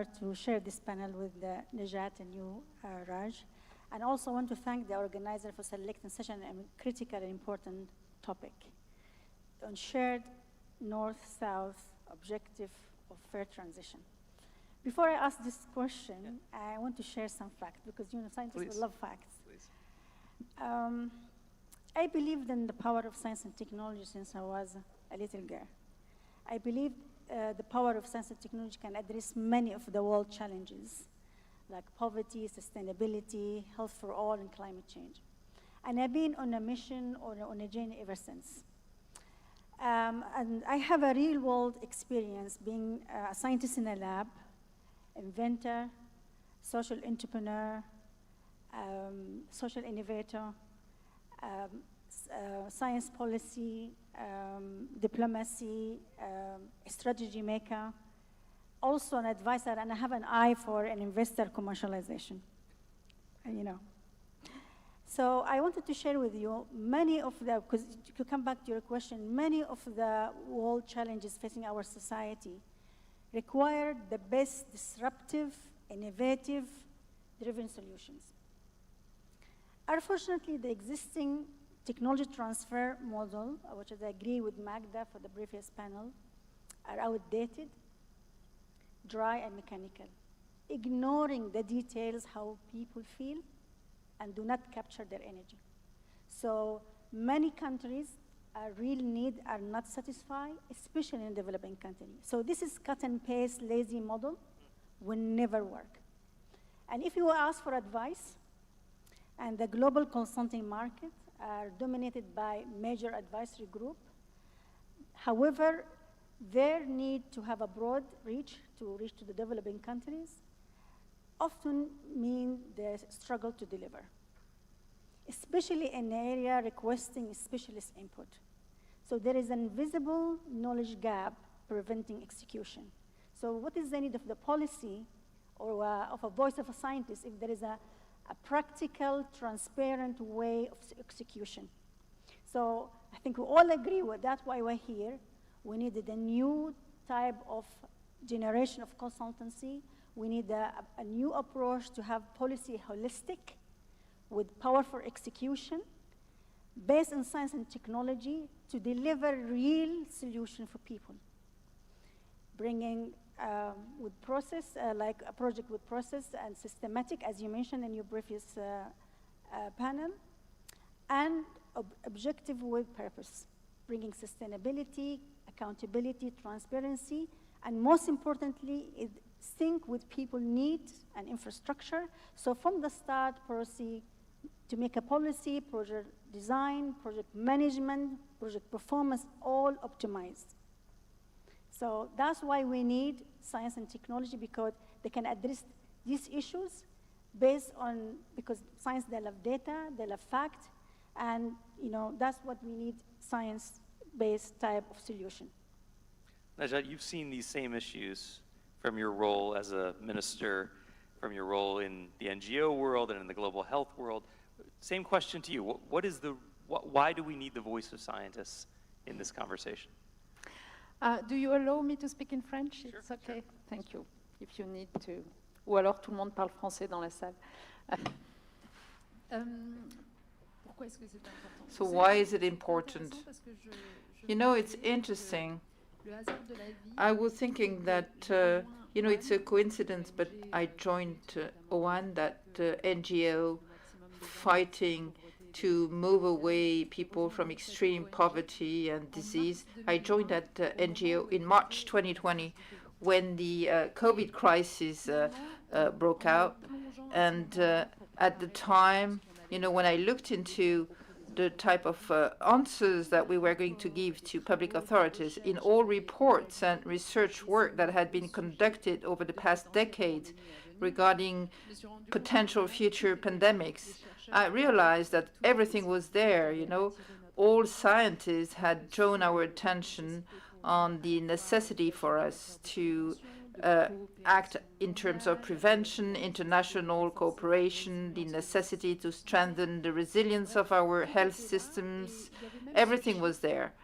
to share this panel with Najat and you, Raj. And also want to thank the organizer for selecting such a critical and important topic on shared North-South objective of fair transition. Before I ask this question, I want to share some facts because scientists will love facts. I believed in the power of science and technology since I was a little girl. I believe the power of science and technology can address many of the world challenges, like poverty, sustainability, health for all, and climate change. And I've been on a mission or on a journey ever since. And I have a real-world experience being a scientist in a lab, inventor, social entrepreneur, social innovator, science policy, diplomacy, strategy maker, also an advisor, and I have an eye for an investor commercialization, So I wanted to share with you many of the, because to come back to your question, many of the world challenges facing our society require the best disruptive, innovative, driven solutions. Unfortunately, the existing technology transfer model, which I agree with Magda for the previous panel, are outdated, dry and mechanical, ignoring the details how people feel and do not capture their energy. So many countries real need are not satisfied, especially in developing countries. So this is cut and paste, lazy model will never work. And if you ask for advice, and the global consulting market are dominated by major advisory group. However, their need to have a broad reach to the developing countries often mean they struggle to deliver, especially in an area requesting specialist input. So there is an invisible knowledge gap preventing execution. So what is the need of the policy or of a voice of a scientist if there is a practical, transparent way of execution? So I think we all agree with that, why we're here. We needed a new type of generation of consultancy. We need a new approach to have policy holistic with powerful execution based on science and technology to deliver real solution for people. Bringing with process, like a project with process and systematic, as you mentioned in your previous panel, and objective with purpose, bringing sustainability, accountability, transparency, and most importantly, it sync with people needs and infrastructure. So from the start, policy, to make a policy, project design, project management, project performance, all optimized. So that's why we need science and technology, because they can address these issues based on, because science, they love data, they love fact, and that's what we need, science-based type of solution. Najat, you've seen these same issues from your role as a minister, from your role in the NGO world and in the global health world. Same question to you. Why do we need the voice of scientists in this conversation? Do you allow me to speak in French? Sure, It's okay. sure. Thank you. If you need to. Ou alors tout le monde parle français dans la salle. So why is it important? It's interesting. I was thinking that, it's a coincidence, but I joined OAN, that NGO fighting to move away people from extreme poverty and disease. I joined that NGO in March 2020 when the COVID crisis broke out. And at the time, when I looked into the type of answers that we were going to give to public authorities in all reports and research work that had been conducted over the past decades regarding potential future pandemics, I realized that everything was there. All scientists had drawn our attention on the necessity for us to act in terms of prevention, international cooperation, the necessity to strengthen the resilience of our health systems. Everything was there.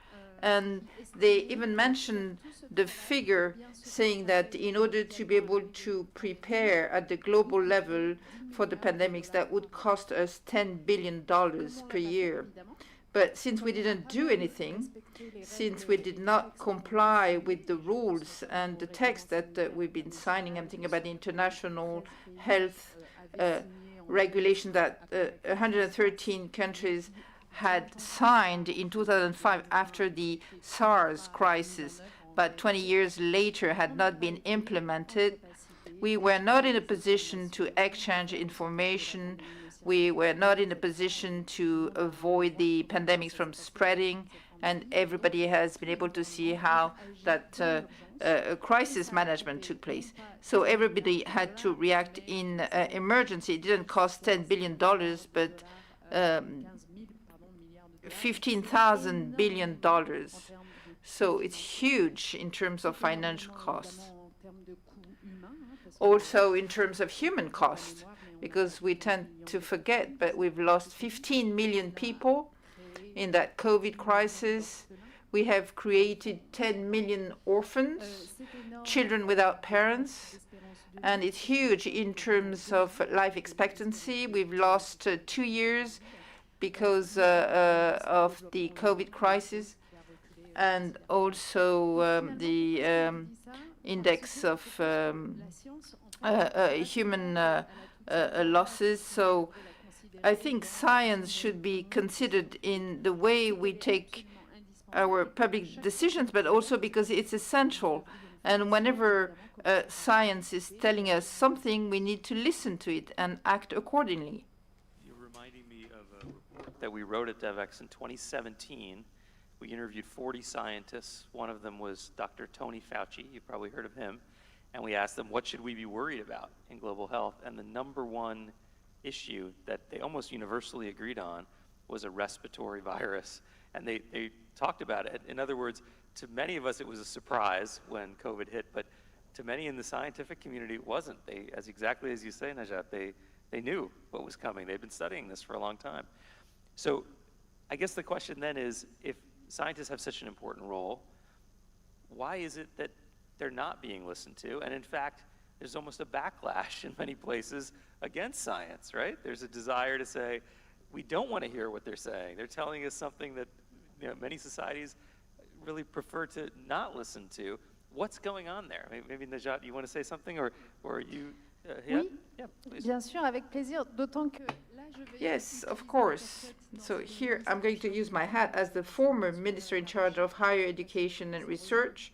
And they even mentioned the figure saying that in order to be able to prepare at the global level for the pandemics, that would cost us $10 billion per year. But since we didn't do anything, since we did not comply with the rules and the text that we've been signing, I'm thinking about the international health regulation that 113 countries had signed in 2005 after the SARS crisis, but 20 years later had not been implemented. We were not in a position to exchange information. We were not in a position to avoid the pandemics from spreading, and everybody has been able to see how that crisis management took place. So everybody had to react in emergency. It didn't cost $10 billion, but $15,000 billion. So it's huge in terms of financial costs. Also in terms of human cost, because we tend to forget, but we've lost 15 million people in that COVID crisis. We have created 10 million orphans, children without parents, and it's huge in terms of life expectancy. We've lost 2 years because of the COVID crisis, and also the index of human losses. So I think science should be considered in the way we take our public decisions, but also because it's essential. And whenever science is telling us something, we need to listen to it and act accordingly. You're reminding me of a report that we wrote at DevEx in 2017. We interviewed 40 scientists. One of them was Dr. Tony Fauci. You've probably heard of him. And we asked them, what should we be worried about in global health? And the number one issue that they almost universally agreed on was a respiratory virus. And they talked about it. In other words, to many of us, it was a surprise when COVID hit, but to many in the scientific community, it wasn't. They, as exactly as you say, Najat, they knew what was coming. They've been studying this for a long time. So I guess the question then is, if scientists have such an important role, why is it that they're not being listened to? And in fact, there's almost a backlash in many places against science, right? There's a desire to say, we don't want to hear what they're saying. They're telling us something that many societies really prefer to not listen to. What's going on there? Maybe Najat, you want to say something, or you? Oui, yeah, please. Bien sûr, avec plaisir. D'autant que là, je vais. Yes, of course. So here I'm going to use my hat as the former minister in charge of higher education and research,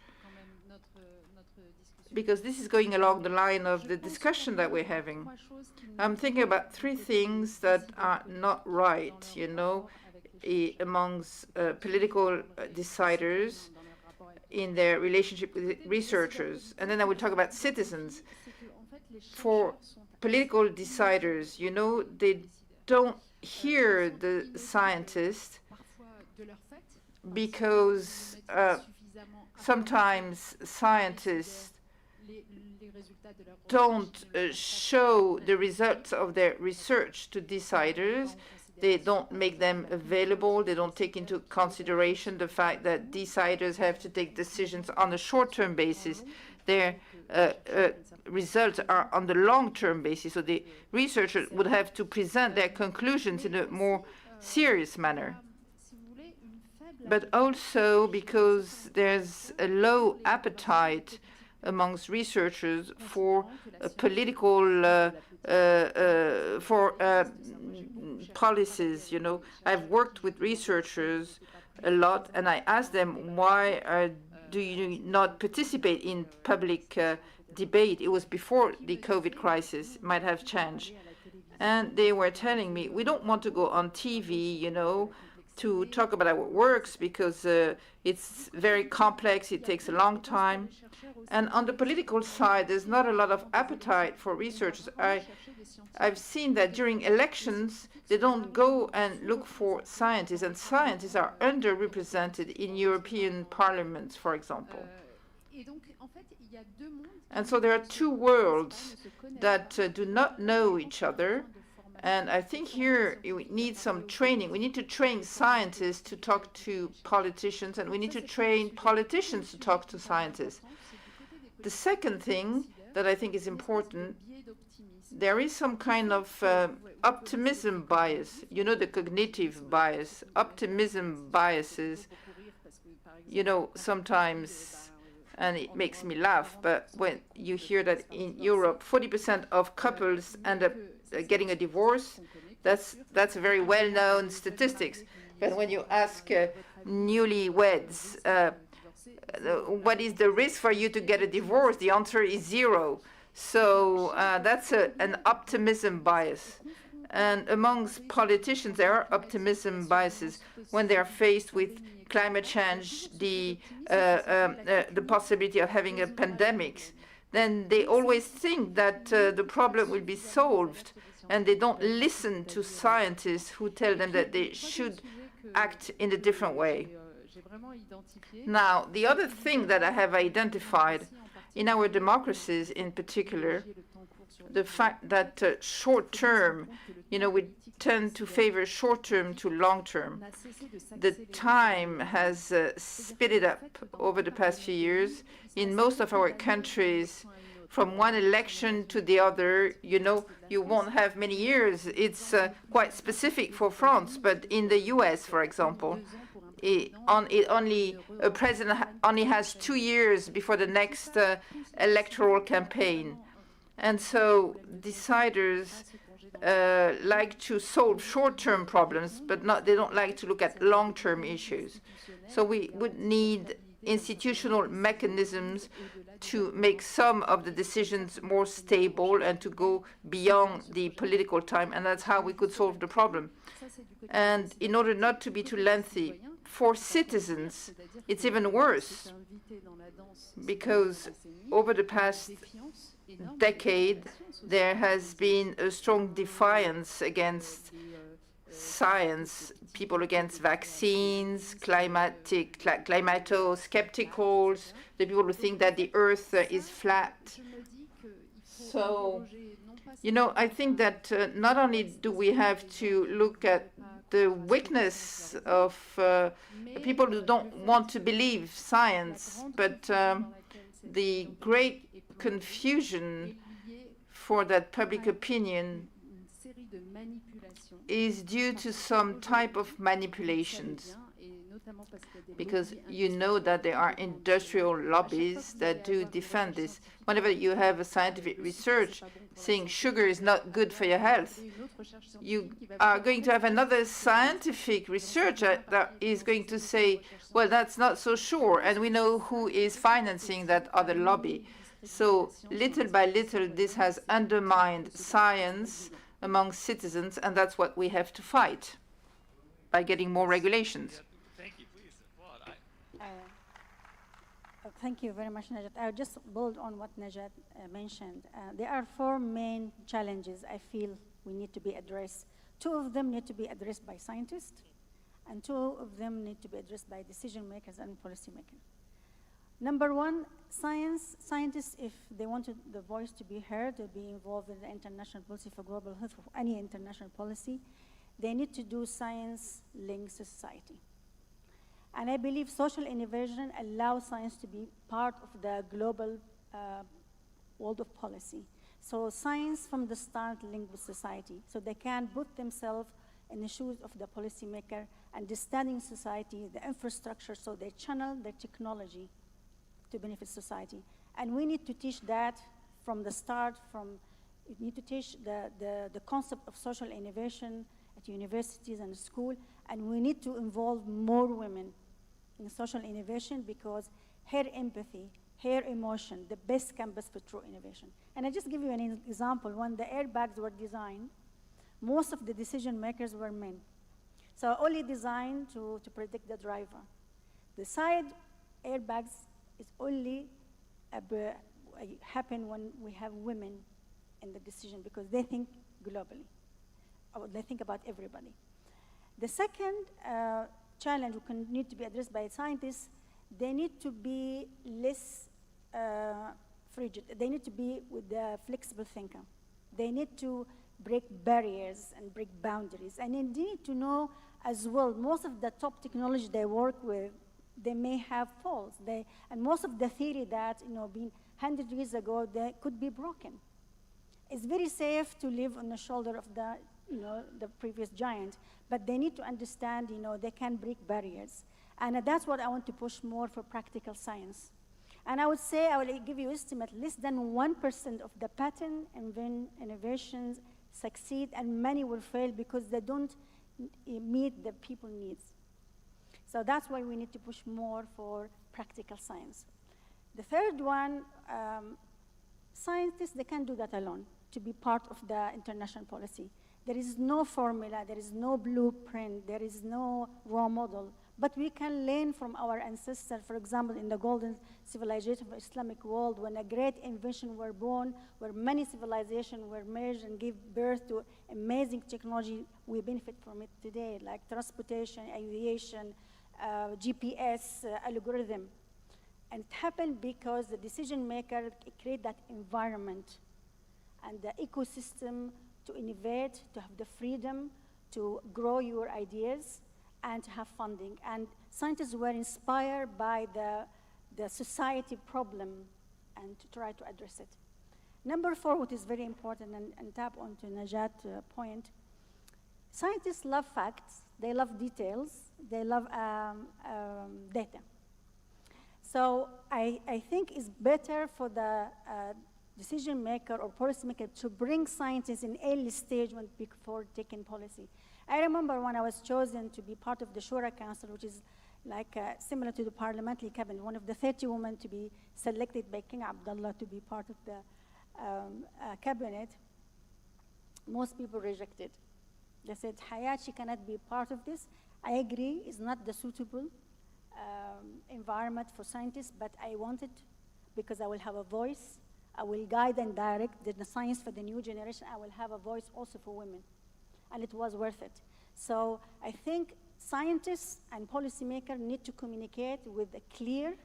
because this is going along the line of the discussion that we're having. I'm thinking about 3 things that are not right, amongst political deciders in their relationship with researchers. And then I will talk about citizens. For political deciders, they don't hear the scientists because sometimes scientists don't show the results of their research to deciders. They don't make them available. They don't take into consideration the fact that deciders have to take decisions on a short-term basis. Their results are on the long-term basis. So the researchers would have to present their conclusions in a more serious manner. But also because there's a low appetite amongst researchers for political policies. I've worked with researchers a lot, and I asked them, why do you not participate in public debate? It was before the COVID crisis, might have changed. And they were telling me, we don't want to go on TV, to talk about our works, because it's very complex, it takes a long time. And on the political side, there's not a lot of appetite for researchers. I've seen that during elections, they don't go and look for scientists, and scientists are underrepresented in European parliaments, for example. And so there are 2 worlds that do not know each other, And I think here we need some training. We need to train scientists to talk to politicians, and we need to train politicians to talk to scientists. The second thing that I think is important, there is some kind of optimism bias. You know, the cognitive bias, optimism biases, you know, sometimes, and it makes me laugh, but when you hear that in Europe, 40% of couples end up getting a divorce, that's a very well-known statistics. But when you ask newlyweds, what is the risk for you to get a divorce? The answer is 0. So that's an optimism bias. And amongst politicians, there are optimism biases when they are faced with climate change, the possibility of having a pandemic. Then they always think that the problem will be solved, and they don't listen to scientists who tell them that they should act in a different way. Now, the other thing that I have identified in our democracies in particular, the fact that short-term, you know, we tend to favor short-term to long-term. The time has speeded up over the past few years. In most of our countries, from one election to the other, you know, you won't have many years. It's quite specific for France, but in the US, for example, a president only has 2 years before the next electoral campaign. And so deciders like to solve short-term problems, but they don't like to look at long-term issues. So we would need institutional mechanisms to make some of the decisions more stable and to go beyond the political time, and that's how we could solve the problem. And in order not to be too lengthy, for citizens, it's even worse, because over the past decade, there has been a strong defiance against science, people against vaccines, climato-skepticals, the people who think that the earth is flat. So, you know, I think that not only do we have to look at the weakness of people who don't want to believe science, but the great confusion for that public opinion is due to some type of manipulations, because you know that there are industrial lobbies that do defend this. Whenever you have a scientific research saying sugar is not good for your health, you are going to have another scientific research that is going to say, well, that's not so sure, and we know who is financing that other lobby. So little by little, this has undermined science among citizens, and that's what we have to fight by getting more regulations. Thank you, please. Thank you very much, Najat. I'll just build on what Najat mentioned. There are 4 main challenges I feel we need to be addressed. 2 of them need to be addressed by scientists, and 2 of them need to be addressed by decision makers and policymakers. Number 1, scientists, if they wanted the voice to be heard, to be involved in the international policy for global health, or any international policy, they need to do science linked to society. And I believe social innovation allows science to be part of the global world of policy. So science from the start linked with society, so they can put themselves in the shoes of the policymaker, understanding society, the infrastructure, so they channel their technology to benefit society. And we need to teach that from the start, we need to teach the concept of social innovation at universities and school, and we need to involve more women in social innovation, because her empathy, her emotion, the best canvas for true innovation. And I just give you an example. When the airbags were designed, most of the decision makers were men. So only designed to predict the driver. The side airbags is only happen when we have women in the decision, because they think globally, or they think about everybody. The second challenge need to be addressed by scientists, they need to be less frigid. They need to be with the flexible thinker. They need to break barriers and break boundaries. And they need to know as well, most of the top technology they work with, they may have faults. And most of the theory that, been 100 years ago, they could be broken. It's very safe to live on the shoulder of the previous giant, but they need to understand, they can break barriers. And that's what I want to push more for practical science. And I would say, I will give you estimate, less than 1% of the patent innovations succeed, and many will fail because they don't meet the people needs. So that's why we need to push more for practical science. The third one, scientists, they can't do that alone to be part of the international policy. There is no formula, there is no blueprint, there is no role model, but we can learn from our ancestors. For example, in the golden civilization of Islamic world, when a great invention were born, where many civilizations were merged and gave birth to amazing technology, we benefit from it today, like transportation, aviation, GPS, algorithm. And it happened because the decision maker create that environment and the ecosystem to innovate, to have the freedom to grow your ideas and to have funding. And scientists were inspired by the society problem and to try to address it. Number 4, which is very important, and tap onto Najat's point, scientists love facts, they love details, they love data. So I think it's better for the decision maker or policy maker to bring scientists in early stage before taking policy. I remember when I was chosen to be part of the Shura Council, which is like similar to the parliamentary cabinet, one of the 30 women to be selected by King Abdullah to be part of the cabinet, most people rejected. They said, Hayat, she cannot be part of this. I agree, it's not the suitable environment for scientists, but I want it because I will have a voice. I will guide and direct the science for the new generation. I will have a voice also for women. And it was worth it. So I think scientists and policymakers need to communicate with a clear,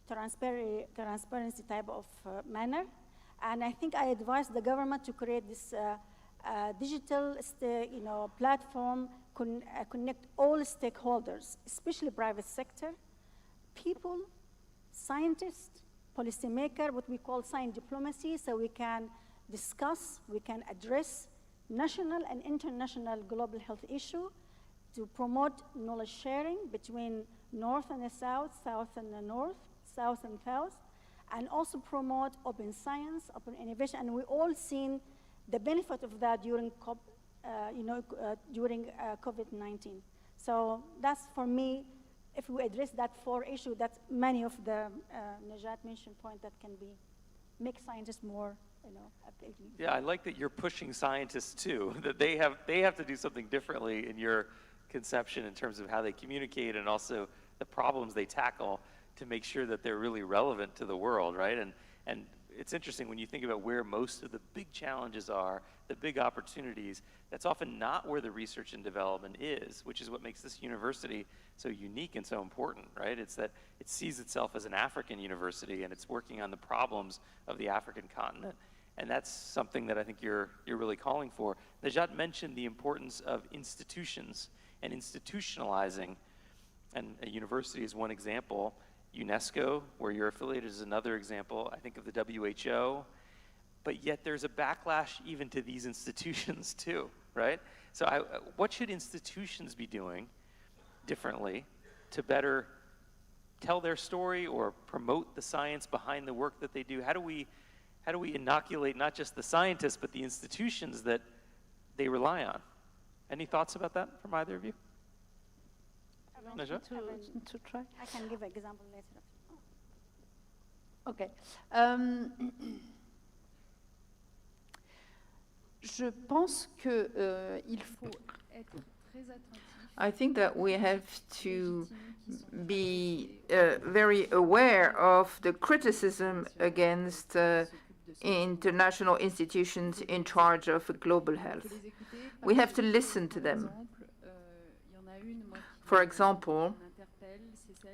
transparency type of manner. And I think I advise the government to create this digital platform, connect all stakeholders, especially private sector, people, scientists, policymaker, what we call science diplomacy, so we can discuss, we can address national and international global health issue to promote knowledge sharing between North and the South, South and the North, South and South, and also promote open science, open innovation, and we all seen the benefit of that during COVID-19. So that's for me. If we address that 4 issue, that's many of the Najat mentioned point that can be make scientists more, Yeah, I like that you're pushing scientists too. That they have to do something differently in your conception in terms of how they communicate and also the problems they tackle to make sure that they're really relevant to the world, right? And it's interesting when you think about where most of the big challenges are, the big opportunities, that's often not where the research and development is, which is what makes this university so unique and so important, right? It's that it sees itself as an African university and it's working on the problems of the African continent. And that's something that I think you're really calling for. Najat mentioned the importance of institutions and institutionalizing, and a university is one example. UNESCO, where you're affiliated, is another example. I think of the WHO, but yet there's a backlash even to these institutions too, right? So what should institutions be doing differently to better tell their story or promote the science behind the work that they do? How do we inoculate not just the scientists, but the institutions that they rely on? Any thoughts about that from either of you? Najat? To try. I can give an example later. Okay. Je pense que il faut être très attentif. I think that we have to be very aware of the criticism against international institutions in charge of global health. We have to listen to them. For example,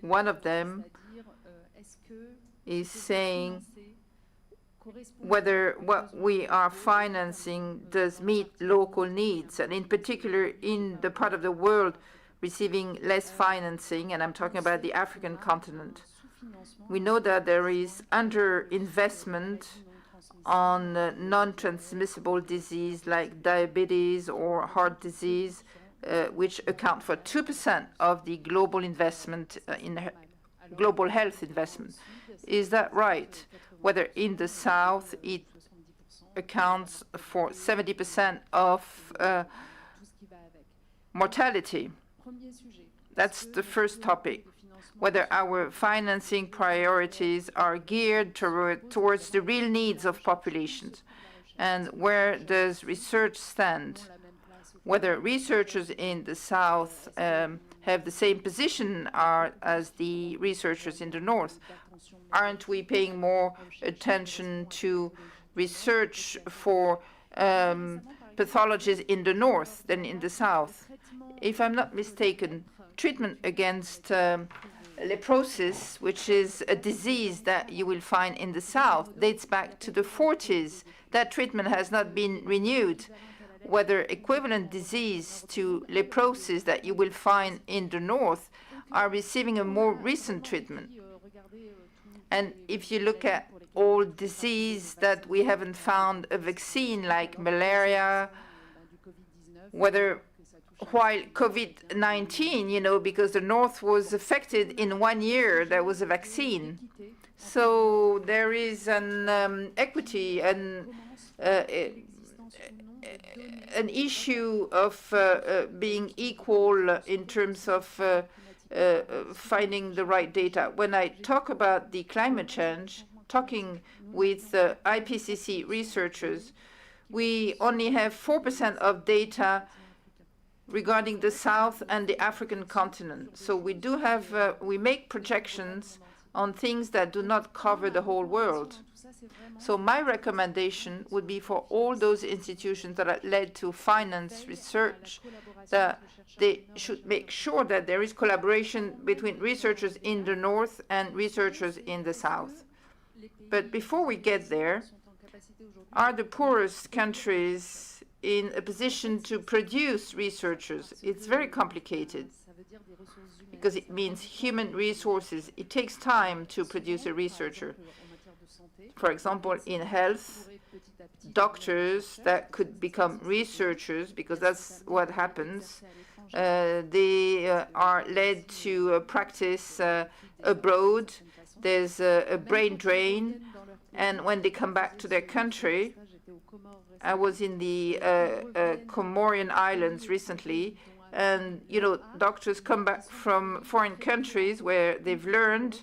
one of them is saying, whether what we are financing does meet local needs, and in particular in the part of the world receiving less financing, and I'm talking about the African continent. We know that there is underinvestment on non-transmissible disease like diabetes or heart disease, which account for 2% of the global investment in global health investment. Is that right? Whether in the South it accounts for 70% of mortality. That's the first topic. Whether our financing priorities are geared towards the real needs of populations, and where does research stand? Whether researchers in the South have the same position as the researchers in the North. Aren't we paying more attention to research for pathologies in the North than in the South? If I'm not mistaken, treatment against leprosis, which is a disease that you will find in the South, dates back to the 40s. That treatment has not been renewed. Whether equivalent disease to leprosis that you will find in the North are receiving a more recent treatment. And if you look at all disease that we haven't found a vaccine, like malaria, whether while COVID-19, because the North was affected in 1 year, there was a vaccine. So there is an equity and an issue of being equal in terms of finding the right data. When I talk about the climate change, talking with IPCC researchers, we only have 4% of data regarding the South and the African continent. So we do have, we make projections on things that do not cover the whole world. So my recommendation would be for all those institutions that are led to finance research, that they should make sure that there is collaboration between researchers in the North and researchers in the South. But before we get there, are the poorest countries in a position to produce researchers? It's very complicated because it means human resources. It takes time to produce a researcher. For example, in health, doctors that could become researchers, because that's what happens, they are led to practice abroad. There's a brain drain, and when they come back to their country, I was in the Comorian Islands recently, and doctors come back from foreign countries where they've learned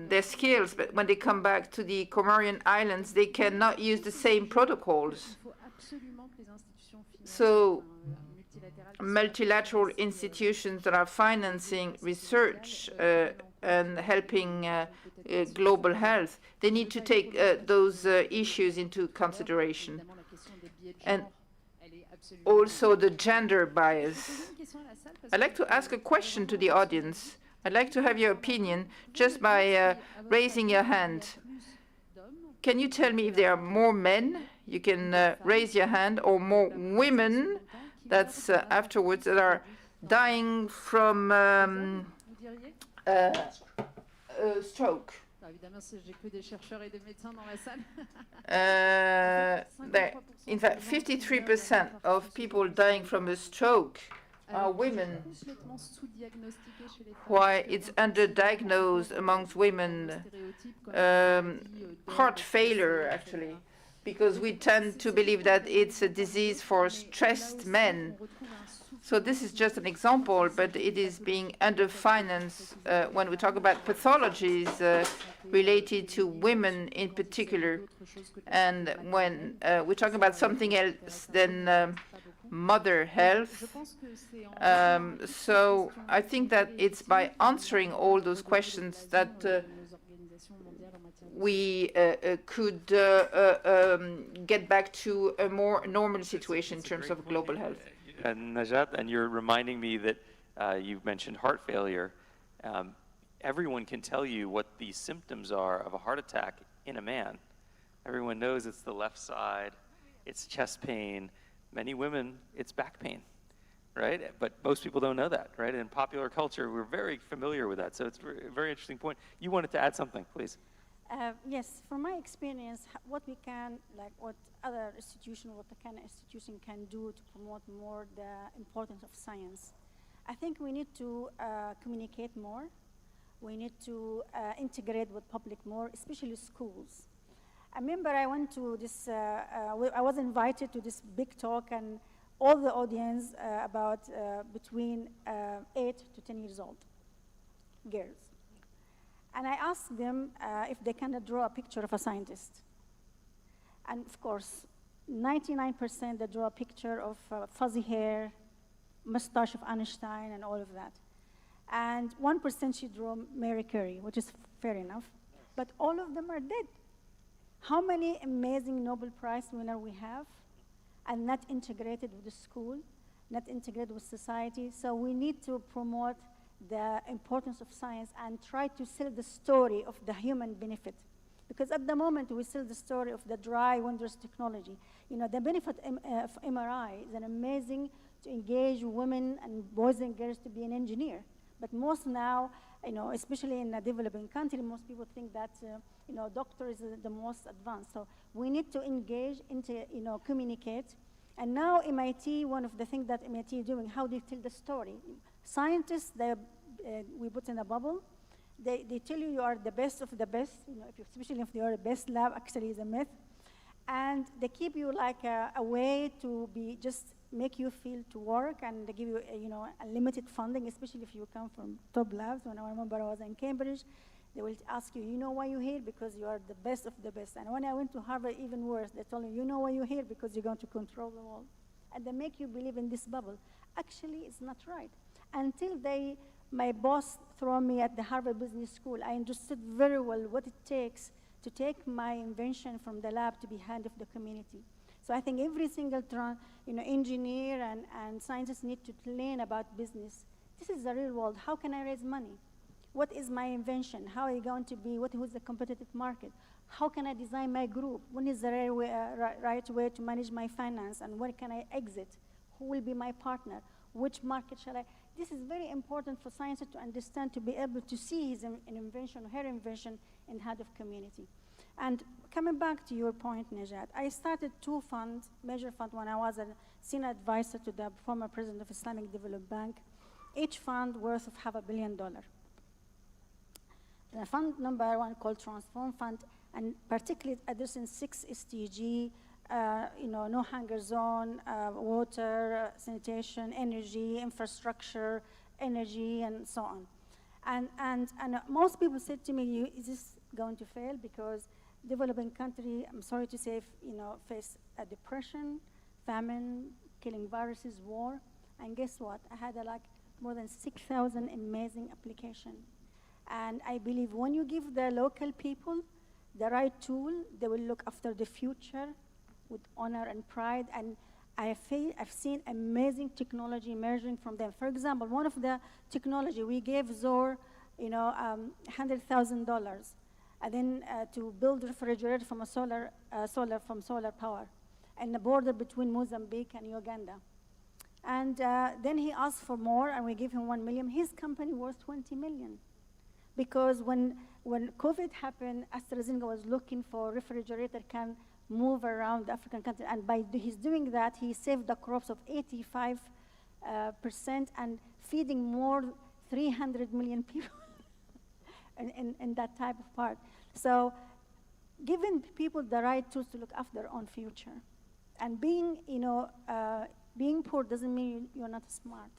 their skills, but when they come back to the Comorian Islands, they cannot use the same protocols. So multilateral institutions that are financing research and helping global health, they need to take those issues into consideration. And also the gender bias. I'd like to ask a question to the audience. I'd like to have your opinion just by raising your hand. Can you tell me if there are more men? You can raise your hand, or more women, that's afterwards, that are dying from stroke. In fact, 53% of people dying from a stroke are women, why it's underdiagnosed amongst women. Heart failure, actually, because we tend to believe that it's a disease for stressed men. So this is just an example, but it is being underfinanced when we talk about pathologies related to women in particular. And when we talk about something else than mother health. So I think that it's by answering all those questions that we could get back to a more normal situation in terms of global health. Najat, and you're reminding me that you mentioned heart failure. Everyone can tell you what the symptoms are of a heart attack in a man. Everyone knows it's the left side, it's chest pain. Many women, it's back pain, right? But most people don't know that, right? In popular culture, we're very familiar with that. So it's a very interesting point. You wanted to add something, please. Yes, from my experience, what we can, like what other institution, what the kind of institution can do to promote more the importance of science. I think we need to communicate more. We need to integrate with public more, especially schools. I remember I went to this, I was invited to this big talk, and all the audience about between 8 to 10 years old girls. And I asked them if they can draw a picture of a scientist. And of course, 99% they draw a picture of fuzzy hair, mustache of Einstein, and all of that. And 1% she drew Mary Curie, which is fair enough. But all of them are dead. How many amazing Nobel Prize winners we have, and not integrated with the school, not integrated with society. So we need to promote the importance of science and try to sell the story of the human benefit. Because at the moment, we sell the story of the dry, wondrous technology. You know, the benefit of MRI is an amazing to engage women and boys and girls to be an engineer. But most now, you know, especially in a developing country, most people think that, you know, doctor is the most advanced. So we need to engage, you know, communicate. And now MIT, one of the things that MIT is doing, how do you tell the story? Scientists, we put in a bubble. They tell you are the best of the best, you know, especially if you are the best lab, actually is a myth. And they keep you like a way to be just make you feel to work, and they give you, you know, a limited funding, especially if you come from top labs. When I remember I was in Cambridge, they will ask you, you know why you're here? Because you are the best of the best. And when I went to Harvard, even worse, they told me, you know why you're here? Because you're going to control the world. And they make you believe in this bubble. Actually, it's not right. Until my boss threw me at the Harvard Business School, I understood very well what it takes to take my invention from the lab to be hand of the community. So I think every single engineer and scientist need to learn about business. This is the real world. How can I raise money? What is my invention? How are you going to be? Who's the competitive market? How can I design my group? When is the right way to manage my finance? And when can I exit? Who will be my partner? Which market shall I? This is very important for scientists to understand, to be able to see his invention or her invention in the head of community. And coming back to your point, Najat, I started 2 funds, major fund, when I was a senior advisor to the former president of Islamic Development Bank, each fund worth of $500 million. The fund number 1 called Transform Fund, and particularly addressing 6 SDG, no hunger zone, water, sanitation, energy, infrastructure, energy, and so on. And most people said to me, is this going to fail? Because developing country, I'm sorry to say, face a depression, famine, killing viruses, war. And guess what? I had more than 6,000 amazing applications. And I believe when you give the local people the right tool, they will look after the future with honor and pride. And I've seen amazing technology emerging from them. For example, one of the technology, we gave Zor, $100,000, and then to build refrigerator from solar power, and the border between Mozambique and Uganda. And then he asked for more, and we gave him 1 million. His company worth 20 million. Because when COVID happened, AstraZeneca was looking for refrigerator can move around the African country, and by his doing that, he saved the crops of 85% and feeding more 300 million people in that type of part. So giving people the right tools to look after their own future. And being poor doesn't mean you're not smart.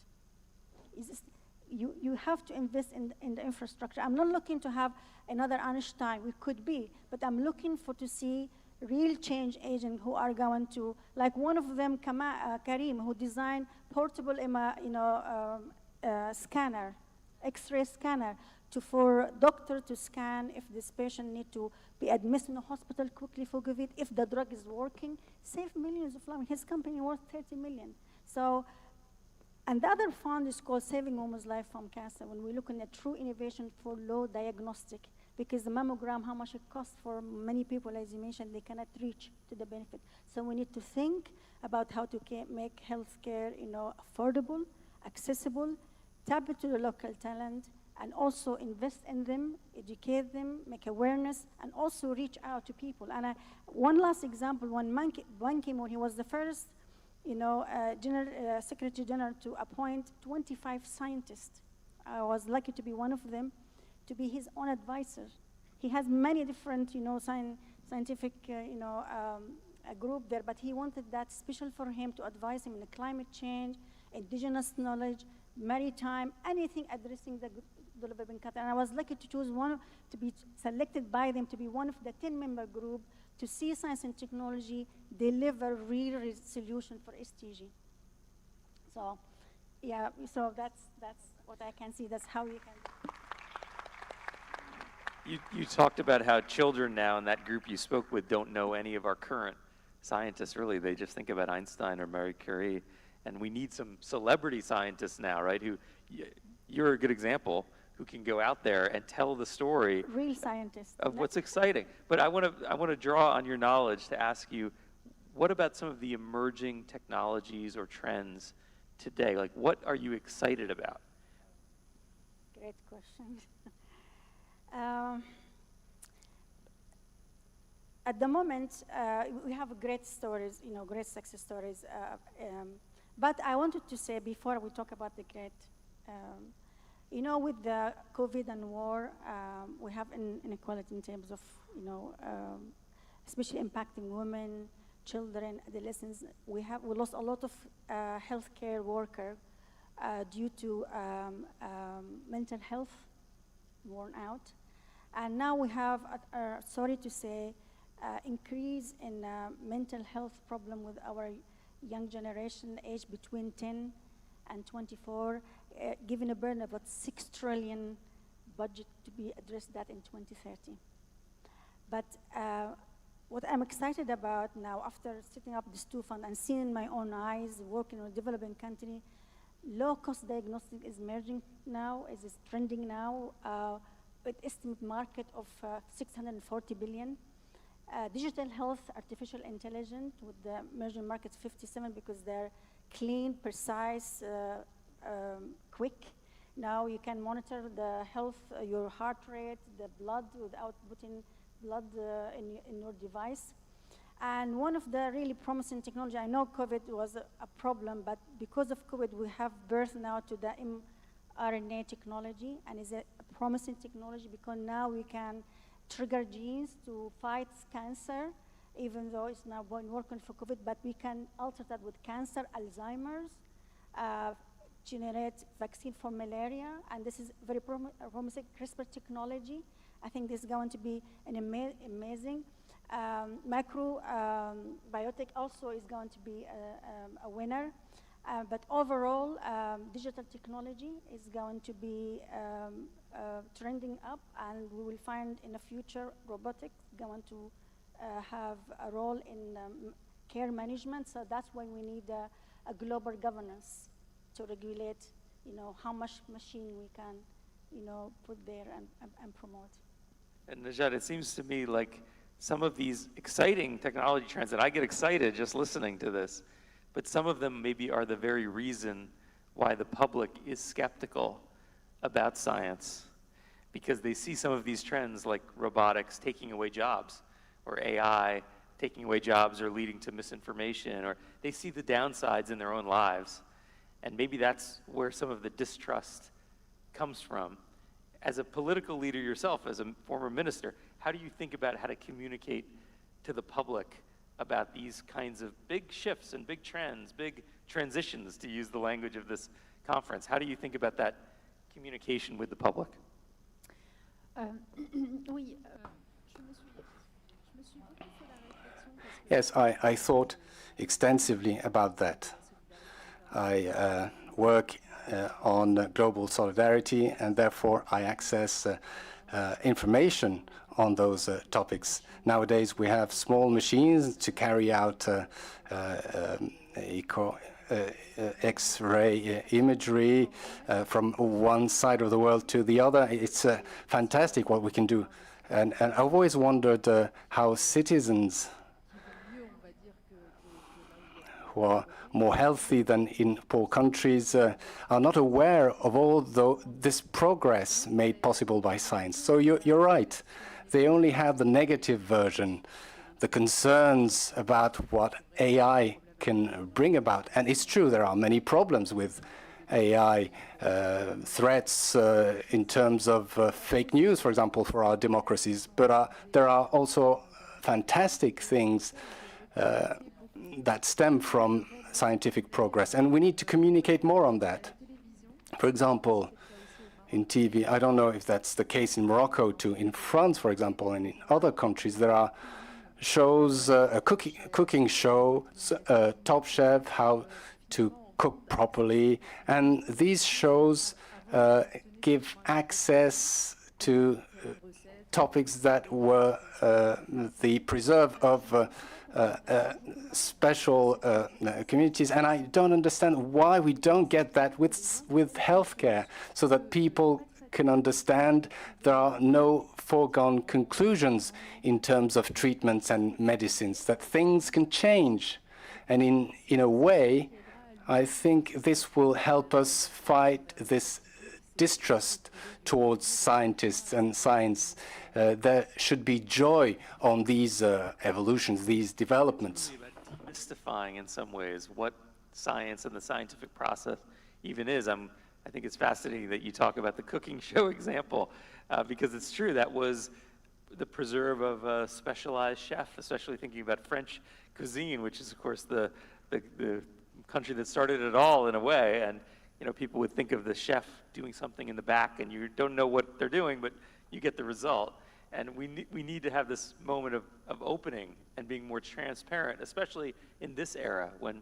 You have to invest in the infrastructure. I'm not looking to have another Einstein. We could be, but I'm looking to see real change agents who are going to, like one of them, Karim, who designed portable scanner, X-ray scanner, for doctor to scan if this patient need to be admitted in a hospital quickly for COVID, if the drug is working, save millions of lives. His company worth 30 million. So, and the other fund is called Saving Women's Life from Cancer, when we look at true innovation for low diagnostic. because the mammogram, how much it costs for many people, as you mentioned, they cannot reach to the benefit. So we need to think about how to make healthcare, affordable, accessible, tap into the local talent, and also invest in them, educate them, make awareness, and also reach out to people. And one last example, when Ban Ki-moon, he was the first, Secretary General to appoint 25 scientists. I was lucky to be one of them, to be his own advisor. He has many different, scientific, a group there, but he wanted that special for him to advise him in the climate change, indigenous knowledge, maritime, anything addressing the developing country. And I was lucky to choose one, to be selected by them to be one of the 10-member group to see science and technology deliver real solution for SDG. So, yeah, so that's what I can see. That's how you can. You talked about how children now in that group you spoke with don't know any of our current scientists, really. They just think about Einstein or Marie Curie. And we need some celebrity scientists now, right? You're a good example, who can go out there and tell the story. Real scientists. Of what's exciting. But I want to draw on your knowledge to ask you, what about some of the emerging technologies or trends today? Like, what are you excited about? Great question. At the moment, we have great stories, great success stories. But I wanted to say, before we talk about the great, with the COVID and war, we have inequality in terms of, especially impacting women, children, adolescents. We lost a lot of healthcare workers due to mental health, worn out. And now we have, sorry to say, increase in mental health problem with our young generation, aged between 10 and 24, given a burden of about 6 trillion budget to be addressed that in 2030. But what I'm excited about now, after setting up this 2 fund and seeing in my own eyes, working on a developing country, low-cost diagnostic is emerging now, is trending now, with estimate market of 640 billion. Digital health, artificial intelligence, with the emerging markets 57 because they're clean, precise, quick. Now you can monitor the health, your heart rate, the blood without putting blood in your device. And one of the really promising technology, I know COVID was a problem, but because of COVID, we have birthed now to the mRNA technology, and it's a promising technology because now we can trigger genes to fight cancer, even though it's now working for COVID, but we can alter that with cancer, Alzheimer's, generate vaccine for malaria, and this is very promising CRISPR technology. I think this is going to be an amazing. Microbiotech also is going to be a winner. But overall, digital technology is going to be trending up, and we will find in the future robotics going to have a role in care management. So that's why we need a global governance to regulate, how much machine we can, put there and promote. And Najat, it seems to me like some of these exciting technology trends, and I get excited just listening to this, but some of them maybe are the very reason why the public is skeptical about science, because they see some of these trends like robotics taking away jobs, or AI taking away jobs or leading to misinformation, or they see the downsides in their own lives. And maybe that's where some of the distrust comes from. As a political leader yourself, as a former minister, how do you think about how to communicate to the public about these kinds of big shifts and big trends, big transitions, to use the language of this conference? How do you think about that communication with the public? Yes, I thought extensively about that. I work on global solidarity, and therefore I access information on those topics. Nowadays we have small machines to carry out X-ray imagery from one side of the world to the other. It's fantastic what we can do And I've always wondered how citizens who are more healthy than in poor countries are not aware of all this progress made possible by science. So you're right. They only have the negative version, the concerns about what AI can bring about. And it's true, there are many problems with AI, threats in terms of fake news, for example, for our democracies. But there are also fantastic things that stem from scientific progress, and we need to communicate more on that. For example, in TV, I don't know if that's the case in Morocco too. In France, for example, and in other countries, there are shows, a cooking show, Top Chef, how to cook properly, and these shows give access to topics that were the preserve of special communities, and I don't understand why we don't get that with healthcare, so that people can understand there are no foregone conclusions in terms of treatments and medicines, that things can change. And in a way, I think this will help us fight this distrust towards scientists and science. There should be joy on these evolutions, these developments. Demystifying in some ways what science and the scientific process even is. I think it's fascinating that you talk about the cooking show example, because it's true, that was the preserve of a specialized chef, especially thinking about French cuisine, which is, of course, the country that started it all in a way. And people would think of the chef doing something in the back, and you don't know what they're doing, but you get the result. And we need to have this moment of opening and being more transparent, especially in this era when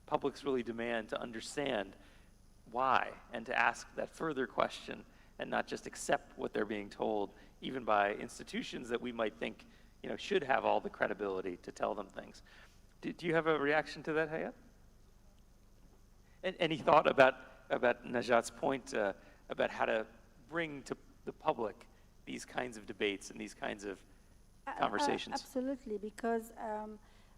publics really demand to understand why and to ask that further question and not just accept what they're being told, even by institutions that we might think should have all the credibility to tell them things. Do you have a reaction to that, Hayat? And any thought about Najat's point about how to bring to the public these kinds of debates and these kinds of conversations? Absolutely, because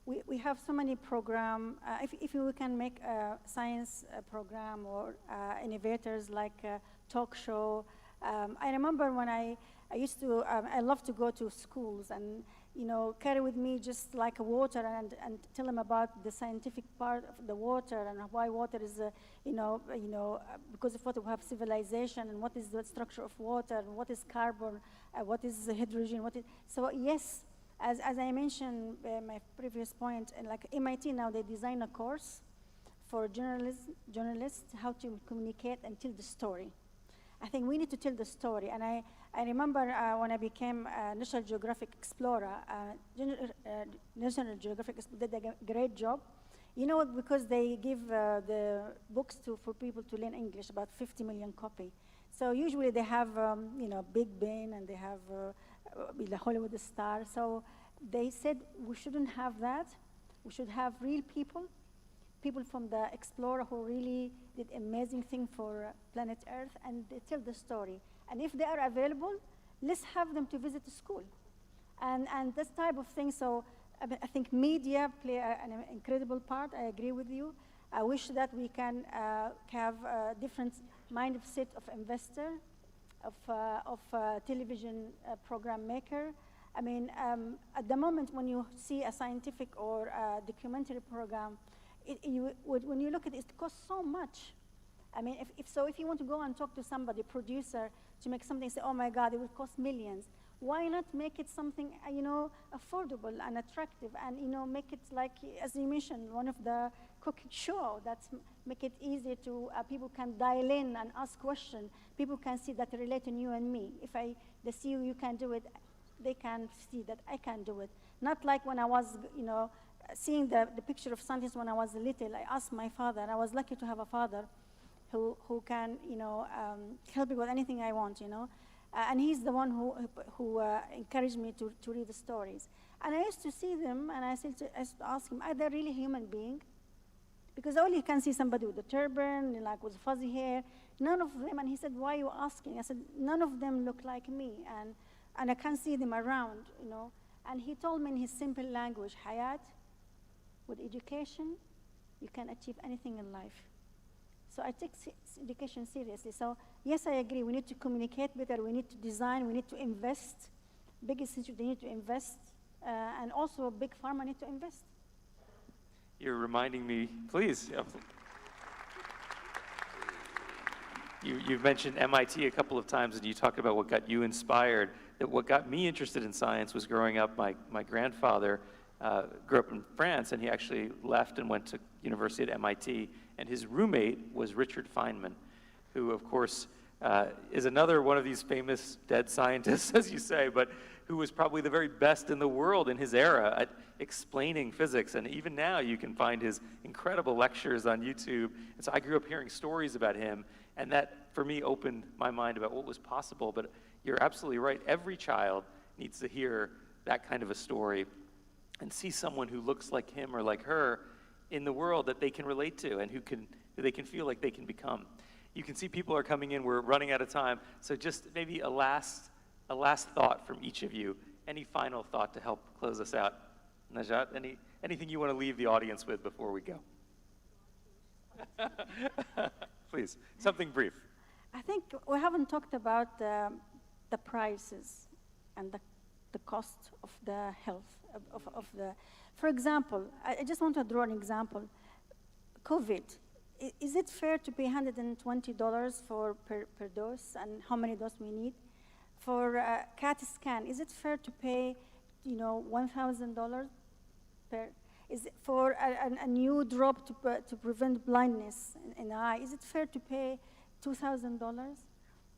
we have so many programs. If we can make a science program or innovators like a talk show. I remember when I used to, I love to go to schools and carry with me just like a water and tell them about the scientific part of the water and why water is, because of water we have civilization, and what is the structure of water, and what is carbon, what is hydrogen, so yes, as I mentioned my previous point, and like MIT now, they design a course for journalists how to communicate and tell the story. I think we need to tell the story, and I remember when I became a National Geographic Explorer, National Geographic did a great job. Because they give the books for people to learn English, about 50 million copy. So usually they have, Big Ben, and they have the Hollywood star. So they said we shouldn't have that. We should have real people from the explorer who really did amazing thing for planet Earth, and they tell the story. And if they are available, let's have them to visit the school. And this type of thing, so I think media play an incredible part. I agree with you. I wish that we can have a different mindset of investor, of television program maker. I mean, at the moment when you see a scientific or a documentary program, when you look at it, it costs so much. I mean, if you want to go and talk to somebody, producer, to make something, say, oh my God, it will cost millions. Why not make it something, affordable and attractive, and make it like, as you mentioned, one of the cooking show. That's make it easy to people can dial in and ask questions. People can see that relate to you and me. If they see you can do it, they can see that I can do it. Not like when I was, seeing the picture of scientists when I was little. I asked my father, and I was lucky to have a father who can, help me with anything I want, and he's the one who encouraged me to read the stories. And I used to see them, and I used to ask him, are they really human beings? Because only you can see somebody with a turban, like with fuzzy hair. None of them, and he said, why are you asking? I said, none of them look like me. And and I can't see them around, you know. And he told me in his simple language, Hayat, with education, you can achieve anything in life. So I take education seriously. So yes, I agree, we need to communicate better, we need to design, we need to invest. Big institutes, they need to invest, and also big pharma need to invest. You're reminding me, please. You've mentioned MIT a couple of times, and you talked about what got you inspired. That what got me interested in science was growing up, my grandfather grew up in France, and he actually left and went to university at MIT, and his roommate was Richard Feynman, who, of course, is another one of these famous dead scientists, as you say, but who was probably the very best in the world in his era at explaining physics. And even now, you can find his incredible lectures on YouTube. And so I grew up hearing stories about him, and that, for me, opened my mind about what was possible. But you're absolutely right. Every child needs to hear that kind of a story and see someone who looks like him or like her in the world that they can relate to and who they can feel like they can become. You can see people are coming in. We're running out of time. So just maybe a last thought from each of you. Any final thought to help close us out? Najat, anything you want to leave the audience with before we go? Please, something brief. I think we haven't talked about the prices and the cost of the health of the. For example, I just want to draw an example. COVID. Is it fair to pay $120 per dose, and how many doses we need? For a CAT scan, is it fair to pay, $1,000 per? Is it for a new drop to prevent blindness in the eye? Is it fair to pay $2,000?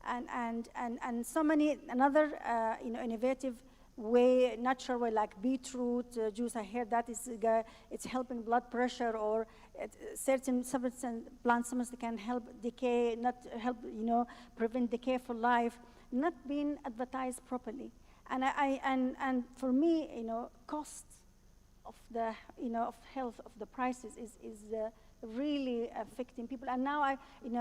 And so many another innovative way, natural way, like beetroot juice. I heard that it's helping blood pressure, or certain substance, plant substances can help decay, not help prevent decay for life, not being advertised properly. And for me, cost of the of health, of the prices is really affecting people. And now in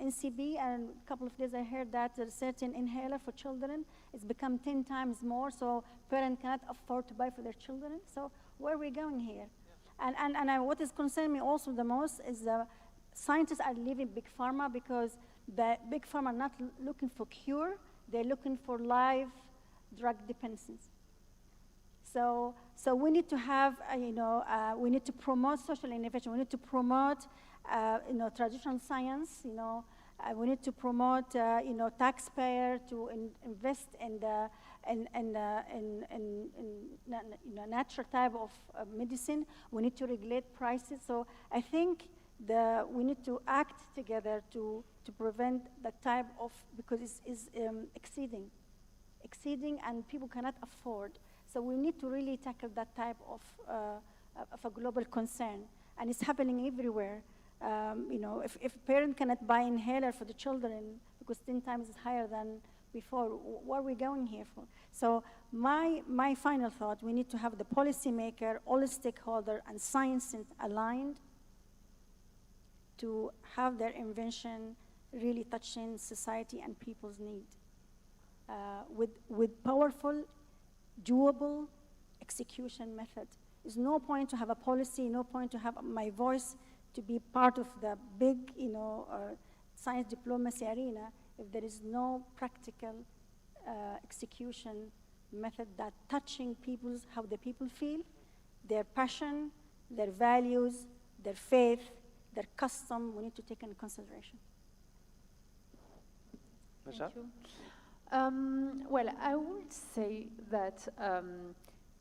NCB, and a couple of days I heard that a certain inhaler for children it's become 10 times more, so parents cannot afford to buy for their children. So where are we going here? And what is concerning me also the most is scientists are leaving big pharma, because the big pharma are not looking for cure, they're looking for live drug dependencies. So we need to have, we need to promote social innovation. We need to promote, traditional science. We need to promote, taxpayer to invest in the natural type of medicine. We need to regulate prices. So I think we need to act together to prevent that type of, because it's exceeding, and people cannot afford. So we need to really tackle that type of a global concern, and it's happening everywhere. If a parent cannot buy inhaler for the children because 10 times is higher than before, what are we going here for? So my final thought: we need to have the policymaker, all the stakeholder, and science aligned to have their invention really touching society and people's need, with powerful, doable execution method. There's no point to have a policy, no point to have my voice to be part of the big, science diplomacy arena if there is no practical execution method that touching how the people feel, their passion, their values, their faith, their custom. We need to take into consideration. Thank you. Well, I would say that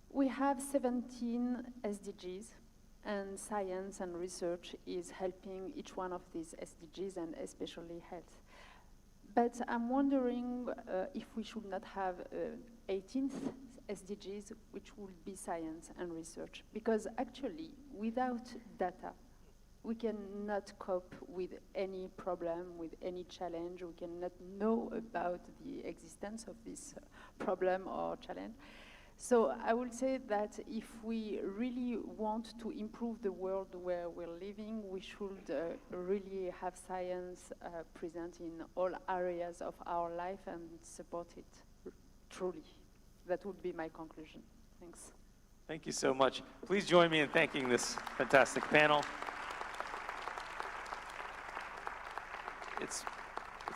we have 17 SDGs, and science and research is helping each one of these SDGs, and especially health. But I'm wondering if we should not have 18th SDGs, which would be science and research, because actually, without data, we cannot cope with any problem, with any challenge. We cannot know about the existence of this problem or challenge. So I would say that if we really want to improve the world where we're living, we should really have science present in all areas of our life and support it. truly. That would be my conclusion. Thanks. Thank you so much. Please join me in thanking this fantastic panel. It's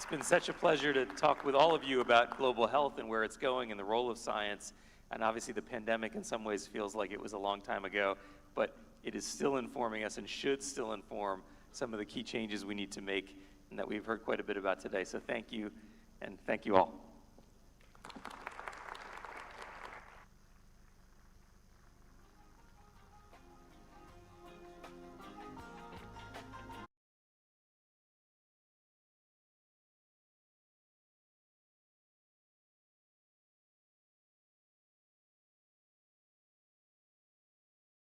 been such a pleasure to talk with all of you about global health and where it's going and the role of science. And obviously the pandemic in some ways feels like it was a long time ago, but it is still informing us and should still inform some of the key changes we need to make and that we've heard quite a bit about today. So thank you, and thank you all.